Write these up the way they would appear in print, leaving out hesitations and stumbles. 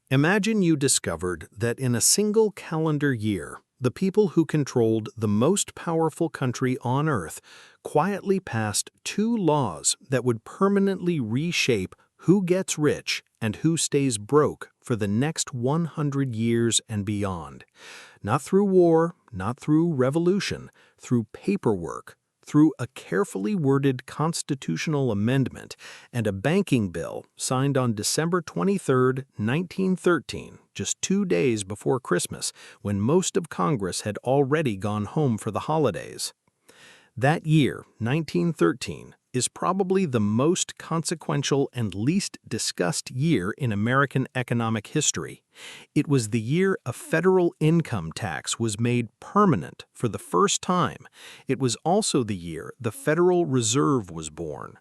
Imagine you discovered that in a single calendar year, the people who controlled the most powerful country on Earth quietly passed two laws that would permanently reshape who gets rich and who stays broke for the next 100 years and beyond. Not through war, not through revolution, through paperwork, through a carefully worded constitutional amendment and a banking bill signed on December 23, 1913, just 2 days before Christmas, when most of Congress had already gone home for the holidays. That year, 1913, is probably the most consequential and least discussed year in American economic history. It was the year a federal income tax was made permanent for the first time. It was also the year the Federal Reserve was born.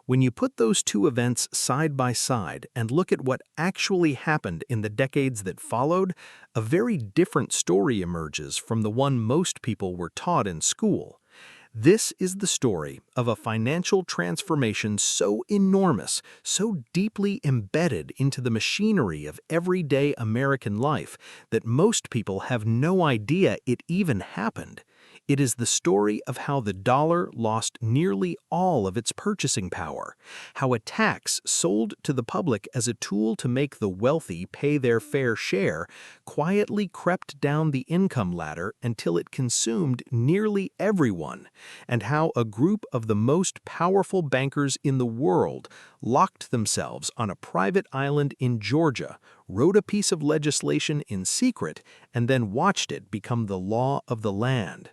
When you put those two events side by side and look at what actually happened in the decades that followed, a very different story emerges from the one most people were taught in school. This is the story of a financial transformation so enormous, so deeply embedded into the machinery of everyday American life that most people have no idea it even happened. It is the story of how the dollar lost nearly all of its purchasing power, how a tax sold to the public as a tool to make the wealthy pay their fair share quietly crept down the income ladder until it consumed nearly everyone, and how a group of the most powerful bankers in the world locked themselves on a private island in Georgia, wrote a piece of legislation in secret, and then watched it become the law of the land.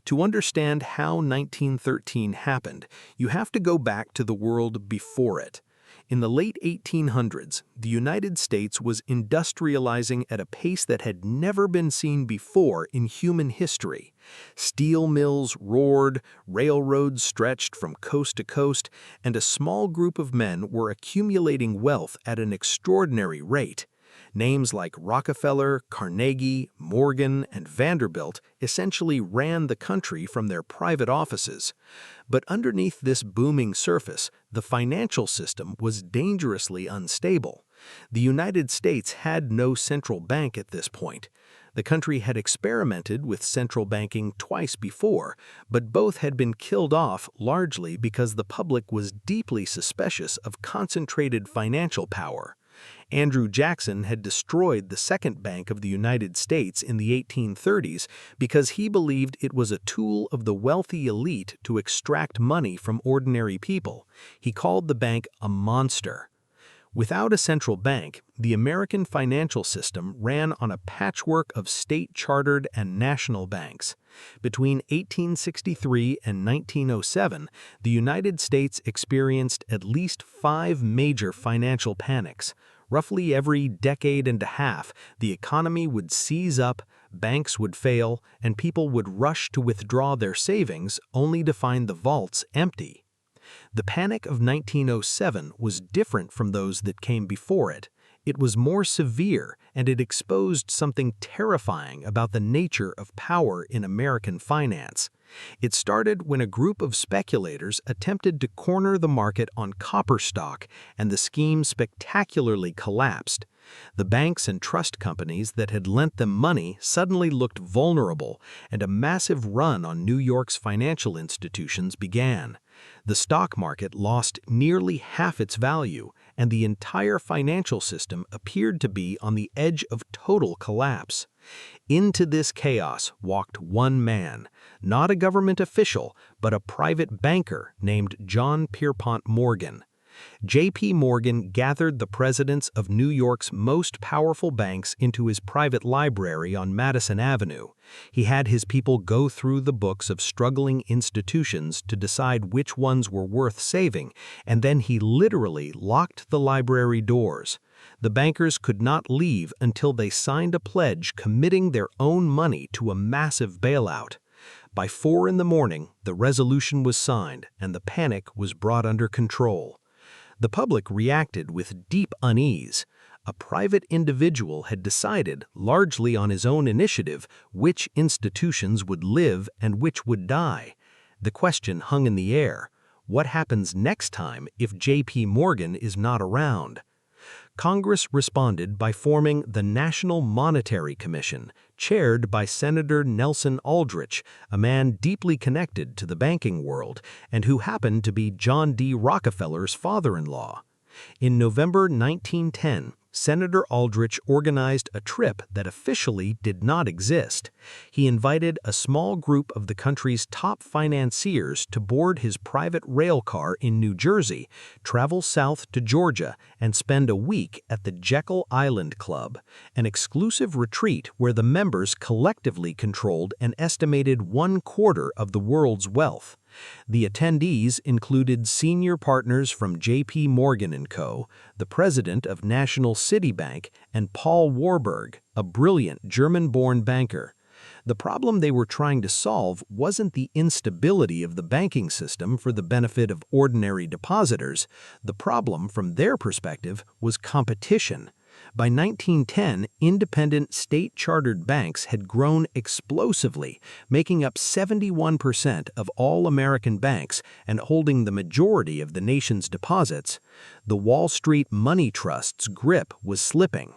To understand how 1913 happened, you have to go back to the world before it. In the late 1800s, the United States was industrializing at a pace that had never been seen before in human history. Steel mills roared, railroads stretched from coast to coast, and a small group of men were accumulating wealth at an extraordinary rate. Names like Rockefeller, Carnegie, Morgan, and Vanderbilt essentially ran the country from their private offices. But underneath this booming surface, the financial system was dangerously unstable. The United States had no central bank at this point. The country had experimented with central banking twice before, but both had been killed off largely because the public was deeply suspicious of concentrated financial power. Andrew Jackson had destroyed the second bank of the United States in the 1830s because he believed it was a tool of the wealthy elite to extract money from ordinary people. He called the bank a monster. Without a central bank, the American financial system ran on a patchwork of state-chartered and national banks. Between 1863 and 1907, the United States experienced at least 5 major financial panics. Roughly every decade and a half, the economy would seize up, banks would fail, and people would rush to withdraw their savings only to find the vaults empty. The Panic of 1907 was different from those that came before it. It was more severe, and it exposed something terrifying about the nature of power in American finance. It started when a group of speculators attempted to corner the market on copper stock, and the scheme spectacularly collapsed. The banks and trust companies that had lent them money suddenly looked vulnerable, and a massive run on New York's financial institutions began. The stock market lost nearly half its value, and the entire financial system appeared to be on the edge of total collapse. Into this chaos walked one man, not a government official, but a private banker named John Pierpont Morgan. J.P. Morgan gathered the presidents of New York's most powerful banks into his private library on Madison Avenue. He had his people go through the books of struggling institutions to decide which ones were worth saving, and then he literally locked the library doors. The bankers could not leave until they signed a pledge committing their own money to a massive bailout. By 4 in the morning, the resolution was signed, and the panic was brought under control. The public reacted with deep unease. A private individual had decided, largely on his own initiative, which institutions would live and which would die. The question hung in the air: what happens next time if J.P. Morgan is not around? Congress responded by forming the National Monetary Commission, chaired by Senator Nelson Aldrich, a man deeply connected to the banking world and who happened to be John D. Rockefeller's father-in-law. In November 1910, Senator Aldrich organized a trip that officially did not exist. He invited a small group of the country's top financiers to board his private rail car in New Jersey, travel south to Georgia, and spend a week at the Jekyll Island Club, an exclusive retreat where the members collectively controlled an estimated 1/4 of the world's wealth. The attendees included senior partners from J.P. Morgan & Co., the president of National City Bank, and Paul Warburg, a brilliant German-born banker. The problem they were trying to solve wasn't the instability of the banking system for the benefit of ordinary depositors. The problem, from their perspective, was competition. By 1910, independent state-chartered banks had grown explosively, making up 71% of all American banks and holding the majority of the nation's deposits. The Wall Street money trust's grip was slipping.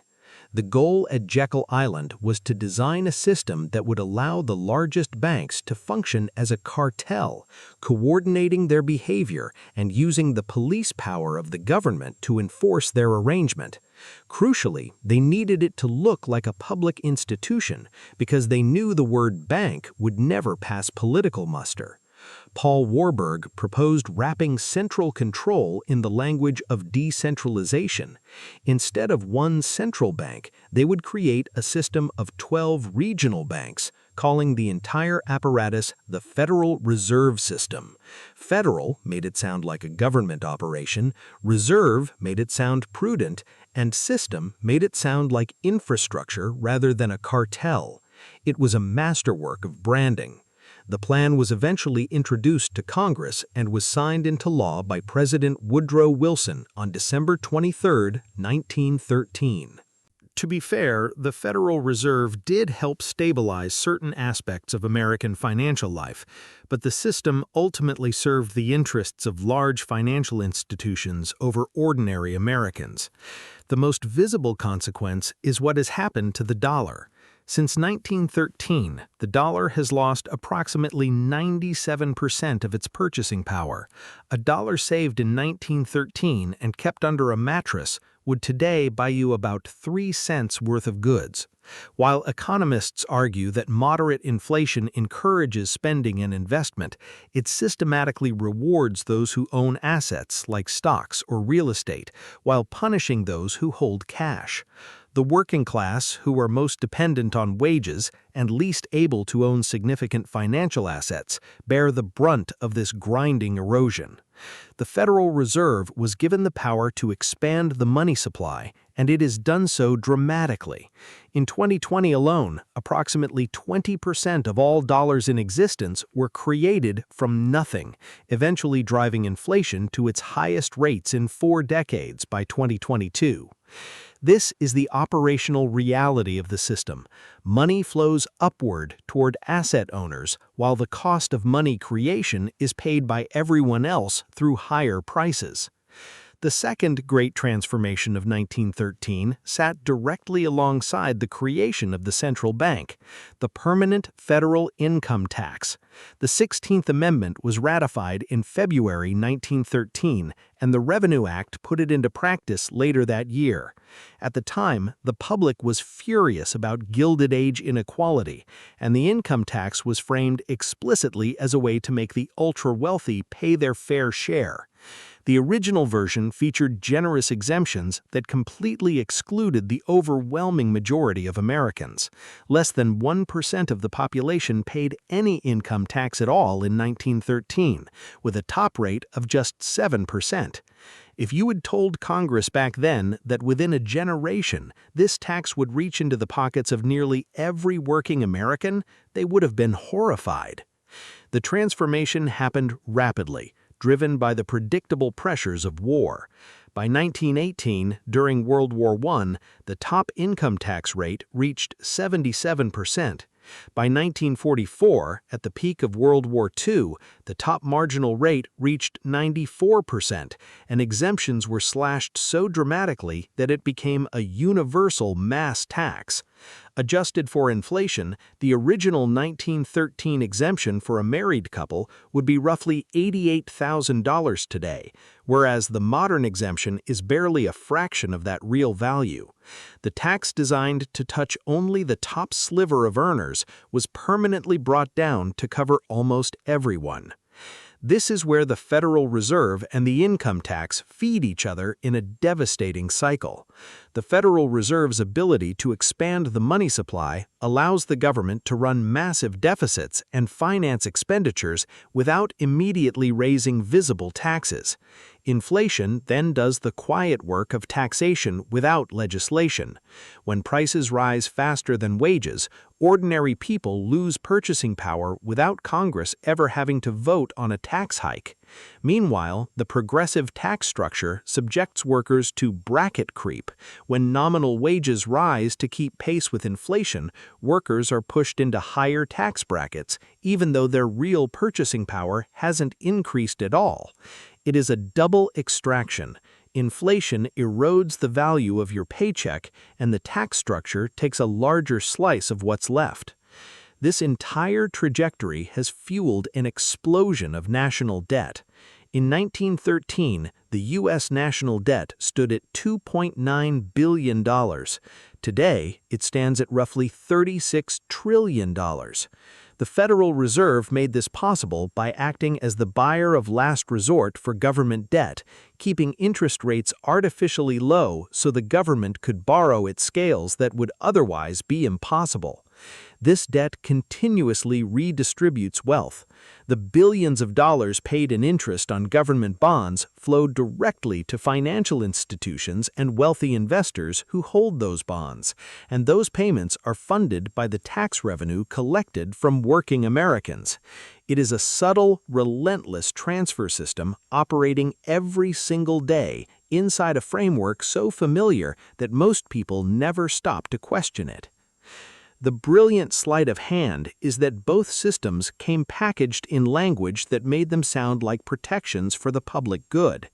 The goal at Jekyll Island was to design a system that would allow the largest banks to function as a cartel, coordinating their behavior and using the police power of the government to enforce their arrangement. Crucially, they needed it to look like a public institution because they knew the word bank would never pass political muster. Paul Warburg proposed wrapping central control in the language of decentralization. Instead of one central bank, they would create a system of 12 regional banks, calling the entire apparatus the Federal Reserve System. Federal made it sound like a government operation, reserve made it sound prudent, and system made it sound like infrastructure rather than a cartel. It was a masterwork of branding. The plan was eventually introduced to Congress and was signed into law by President Woodrow Wilson on December 23, 1913. To be fair, the Federal Reserve did help stabilize certain aspects of American financial life, but the system ultimately served the interests of large financial institutions over ordinary Americans. The most visible consequence is what has happened to the dollar. Since 1913, the dollar has lost approximately 97% of its purchasing power. A dollar saved in 1913 and kept under a mattress would today buy you about 3 cents worth of goods. While economists argue that moderate inflation encourages spending and investment, it systematically rewards those who own assets like stocks or real estate, while punishing those who hold cash. The working class, who are most dependent on wages and least able to own significant financial assets, bear the brunt of this grinding erosion. The Federal Reserve was given the power to expand the money supply, and it has done so dramatically. In 2020 alone, approximately 20% of all dollars in existence were created from nothing, eventually driving inflation to its highest rates in 4 decades by 2022. This is the operational reality of the system. Money flows upward toward asset owners, while the cost of money creation is paid by everyone else through higher prices. The second great transformation of 1913 sat directly alongside the creation of the central bank, the permanent federal income tax. The 16th Amendment was ratified in February 1913, and the Revenue Act put it into practice later that year. At the time, the public was furious about Gilded Age inequality, and the income tax was framed explicitly as a way to make the ultra-wealthy pay their fair share. The original version featured generous exemptions that completely excluded the overwhelming majority of Americans. Less than 1% of the population paid any income tax at all in 1913, with a top rate of just 7%. If you had told Congress back then that within a generation this tax would reach into the pockets of nearly every working American, they would have been horrified. The transformation happened rapidly, driven by the predictable pressures of war. By 1918, during World War I, the top income tax rate reached 77%. By 1944, at the peak of World War II, the top marginal rate reached 94%, and exemptions were slashed so dramatically that it became a universal mass tax. Adjusted for inflation, the original 1913 exemption for a married couple would be roughly $88,000 today, whereas the modern exemption is barely a fraction of that real value. The tax designed to touch only the top sliver of earners was permanently brought down to cover almost everyone. This is where the Federal Reserve and the income tax feed each other in a devastating cycle. The Federal Reserve's ability to expand the money supply allows the government to run massive deficits and finance expenditures without immediately raising visible taxes. Inflation then does the quiet work of taxation without legislation. When prices rise faster than wages, ordinary people lose purchasing power without Congress ever having to vote on a tax hike. Meanwhile, the progressive tax structure subjects workers to bracket creep. When nominal wages rise to keep pace with inflation, workers are pushed into higher tax brackets, even though their real purchasing power hasn't increased at all. It is a double extraction. Inflation erodes the value of your paycheck, and the tax structure takes a larger slice of what's left. This entire trajectory has fueled an explosion of national debt. In 1913, the U.S. national debt stood at $2.9 billion. Today, it stands at roughly $36 trillion. The Federal Reserve made this possible by acting as the buyer of last resort for government debt, keeping interest rates artificially low so the government could borrow at scales that would otherwise be impossible. This debt continuously redistributes wealth. The billions of dollars paid in interest on government bonds flow directly to financial institutions and wealthy investors who hold those bonds, and those payments are funded by the tax revenue collected from working Americans. It is a subtle, relentless transfer system operating every single day inside a framework so familiar that most people never stop to question it. The brilliant sleight of hand is that both systems came packaged in language that made them sound like protections for the public good.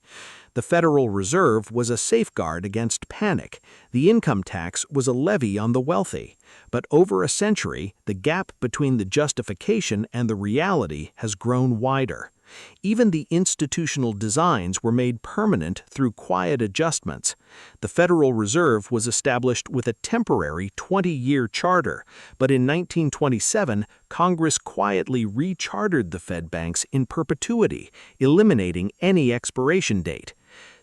The Federal Reserve was a safeguard against panic. The income tax was a levy on the wealthy. But over a century, the gap between the justification and the reality has grown wider. Even the institutional designs were made permanent through quiet adjustments. The Federal Reserve was established with a temporary 20-year charter, but in 1927, Congress quietly rechartered the Fed banks in perpetuity, eliminating any expiration date.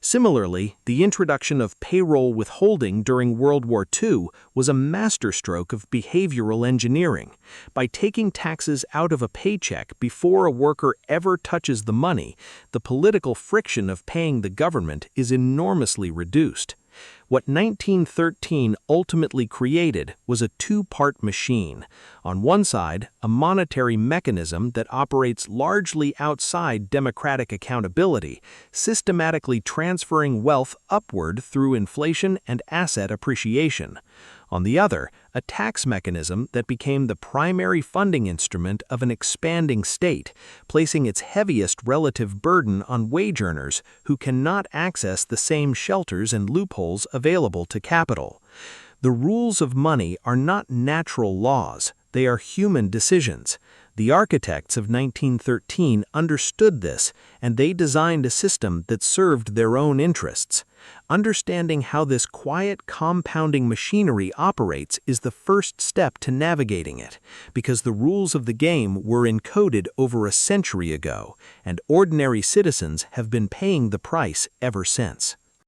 Similarly, the introduction of payroll withholding during World War II was a masterstroke of behavioral engineering. By taking taxes out of a paycheck before a worker ever touches the money, the political friction of paying the government is enormously reduced. What 1913 ultimately created was a two-part machine. On one side, a monetary mechanism that operates largely outside democratic accountability, systematically transferring wealth upward through inflation and asset appreciation. On the other, a tax mechanism that became the primary funding instrument of an expanding state, placing its heaviest relative burden on wage earners who cannot access the same shelters and loopholes available to capital. The rules of money are not natural laws, they are human decisions. The architects of 1913 understood this, and they designed a system that served their own interests. Understanding how this quiet compounding machinery operates is the first step to navigating it, because the rules of the game were encoded over a century ago, and ordinary citizens have been paying the price ever since.